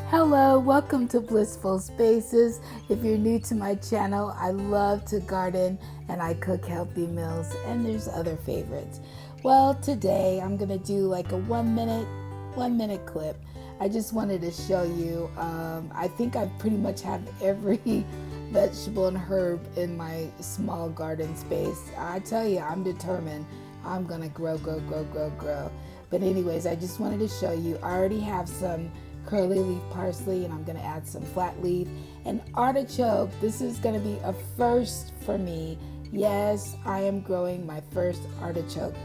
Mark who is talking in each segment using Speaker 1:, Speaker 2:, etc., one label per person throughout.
Speaker 1: Hello, welcome to Blissful Spaces. If you're new to my channel, I love to garden and I cook healthy meals, and there's other favorites. Well, today I'm gonna do like a one minute clip. I just wanted to show you. I think I pretty much have every vegetable and herb in my small garden space. I tell you, I'm determined. I'm gonna grow. But anyways, I just wanted to show you. I already have some curly leaf parsley, and I'm going to add some flat leaf and artichoke. This is going to be a first for me. Yes, I am growing my first artichoke,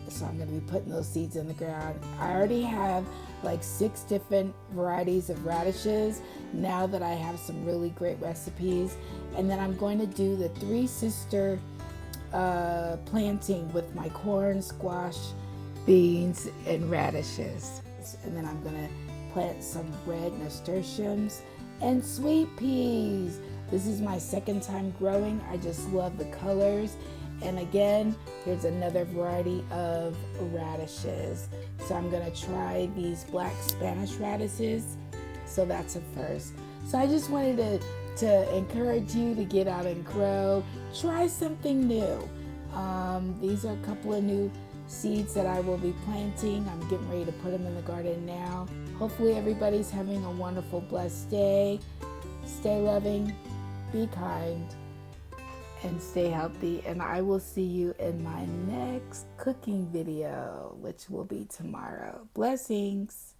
Speaker 1: so I'm going to be putting those seeds in the ground. I already have like 6 different varieties of radishes now that I have some really great recipes. And then I'm going to do the 3 sister planting with my corn, squash, beans, and radishes. And then I'm going to plant some red nasturtiums and sweet peas. This is my second time growing. I just love the colors. And again, here's another variety of radishes. So I'm gonna try these black Spanish radishes. So that's a first. So I just wanted to encourage you to get out and grow. Try something new. These are a couple of new seeds that I will be planting. I'm getting ready to put them in the garden now. Hopefully everybody's having a wonderful, blessed day. Stay loving, be kind, and stay healthy. And I will see you in my next cooking video, which will be tomorrow. Blessings.